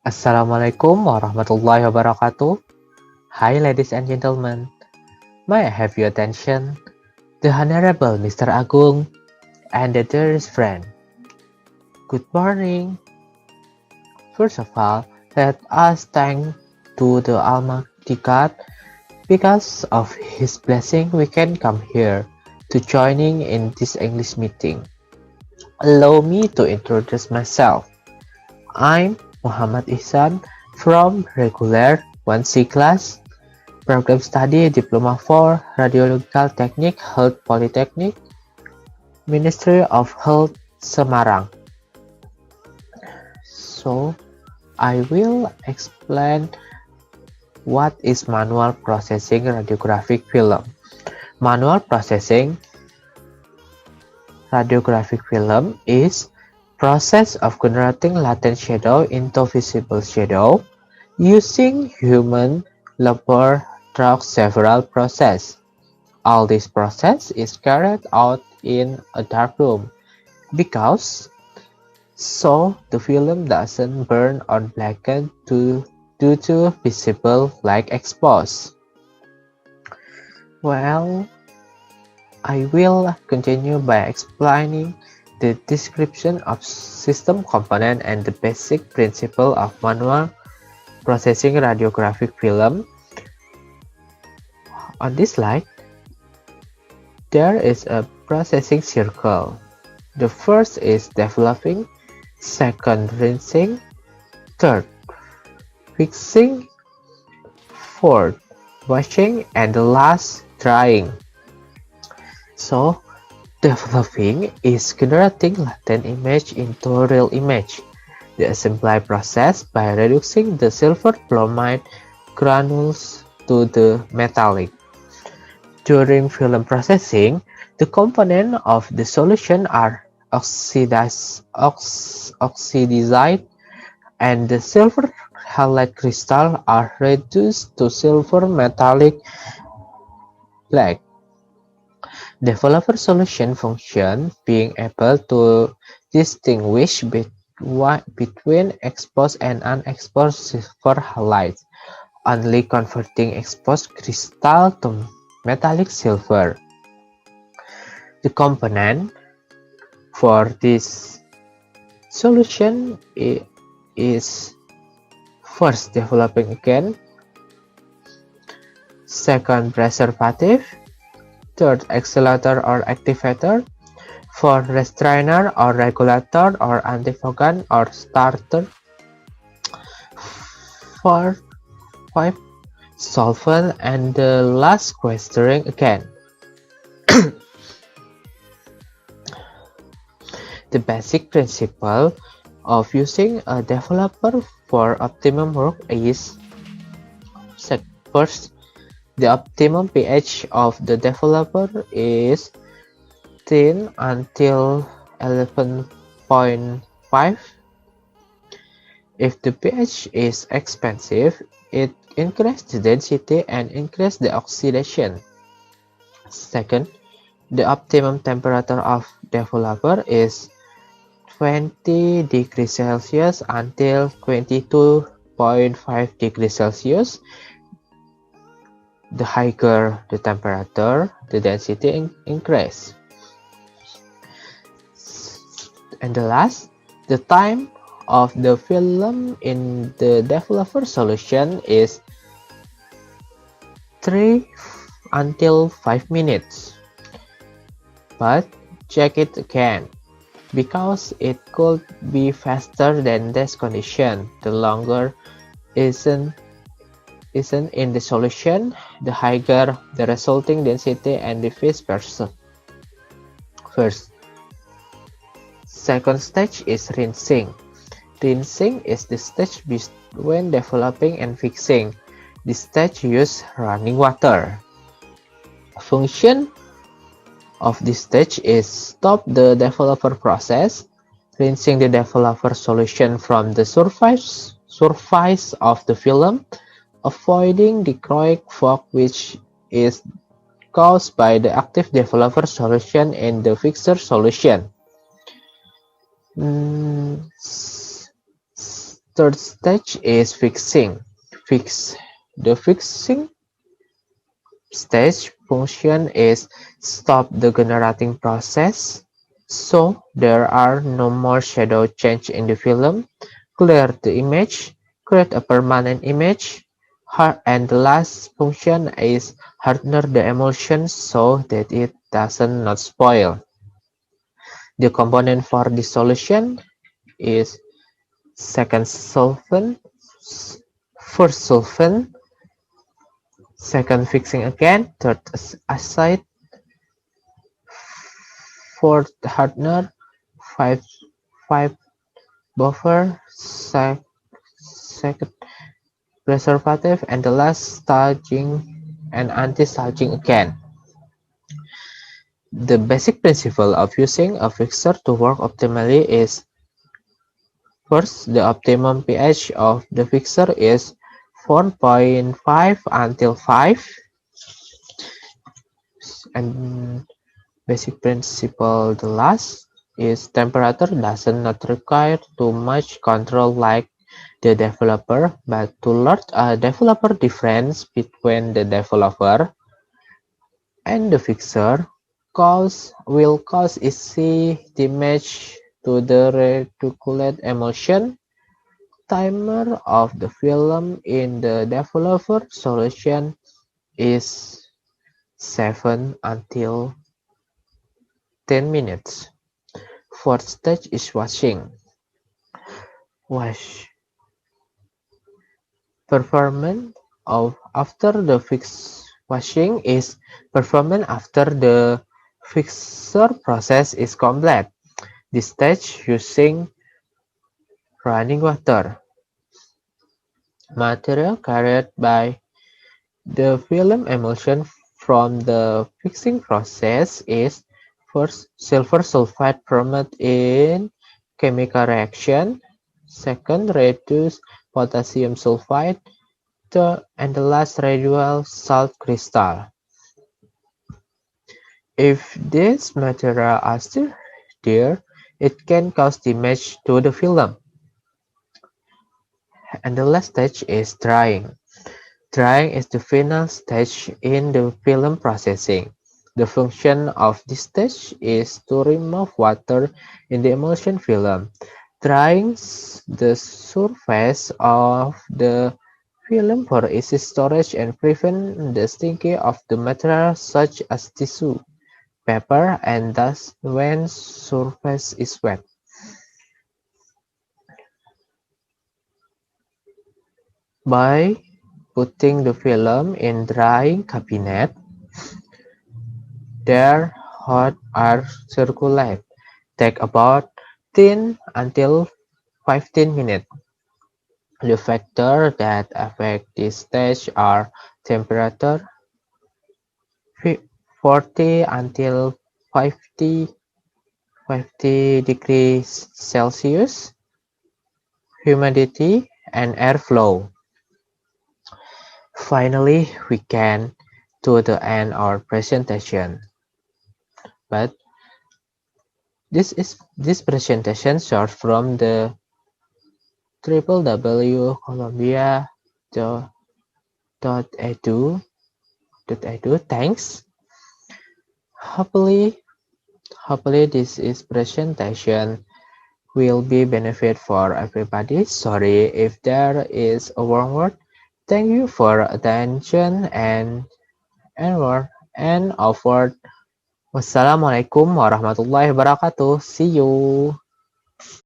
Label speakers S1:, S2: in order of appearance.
S1: Assalamualaikum warahmatullahi wabarakatuh. Hi ladies and gentlemen, may I have your attention? The Honorable Mr. Agung and the dearest friend. Good morning. First of all, let us thank to the Almighty God because of His blessing we can come here to joining in this English meeting. Allow me to introduce myself. I'm Muhammad Ihsan from regular 1C class, program study Diploma 4 Radiological Technique Health Poltekkes, Ministry of Health Semarang. So, I will explain what is manual processing radiographic film. Manual processing radiographic film is process of converting latent shadow into visible shadow using human labor through several processes. All this process is carried out in a dark room because so the film doesn't burn or blacken due to visible light exposure. Well, I will continue by explaining the description of system component and the basic principle of manual processing radiographic film. On this slide, there is a processing circle. The first is developing, second rinsing, third fixing, fourth washing, and the last drying. So, developing is converting latent image into real image. The assembly process by reducing the silver bromide granules to the metallic. During film processing, the components of the solution are oxidized and the silver halide crystal are reduced to silver metallic black. Developer solution function being able to distinguish between exposed and unexposed silver halides, only converting exposed crystal to metallic silver. The component for this solution is first developing again, second preservative, third accelerator or activator, fourth restrainer or regulator or antifoggant or starter, fourth, five solvent, and the last questioning again. The basic principle of using a developer for optimum work is first, the optimum pH of the developer is 10 until 11.5. If the pH is expensive, it increases the density and increases the oxidation. Second, the optimum temperature of developer is 20 degrees Celsius until 22.5 degrees Celsius. The higher the temperature, the density increase. And the last, the time of the film in the developer solution is 3 until 5 minutes. But check it again, because it could be faster than this condition. The longer isn't in the solution, the higher the resulting density and the vice versa. First. Second stage is rinsing. Rinsing is the stage between developing and fixing. This stage uses running water. Function of this stage is stop the developer process, rinsing the developer solution from the surface of the film, avoiding the corrosive fog which is caused by the active developer solution in the fixer solution. Third stage is fixing. Fix. The fixing stage function is stop the generating process, so there are no more shadow change in the film, clear the image, create a permanent image, and the last function is harden the emulsion so that it doesn't not spoil. The component for this solution is second solvent, first solvent, second fixing again, third acid, fourth hardener, five five buffer, second preservative, and the last staging and anti-staging again. The basic principle of using a fixer to work optimally is: first, the optimum pH of the fixer is 4.5 until 5, and basic principle the last is temperature does not require too much control like the developer, but to learn a developer difference between the developer and the fixer will cause easy damage to the reticulate emulsion timer of the film in the developer solution is 7 until 10 minutes. Fourth stage is washing. Wash. Performance of after the washing is performance after the fixer process is complete. This stage using running water. Material carried by the film emulsion from the fixing process is: first, silver sulfide formed in chemical reaction; second, reduced potassium sulfide; third, and the last, radial salt crystal. If these materials are still there, it can cause damage to the film. And the last stage is drying. Drying is the final stage in the film processing. The function of this stage is to remove water in the emulsion film, drying the surface of the film for easy storage and prevent the sticking of the material such as tissue, paper, and dust when surface is wet. By putting the film in drying cabinet, their hot air circulate. Take about 10 until 15 minutes. The factors that affect this stage are temperature 40 until 50 degrees Celsius, humidity, and airflow. Finally, we can to the end our presentation. But this presentation short from the www.columbia.edu. Thanks. Hopefully, this is presentation will be benefit for everybody. Sorry if there is a wrong word. Thank you for attention and offered. Wassalamualaikum warahmatullahi wabarakatuh. See you.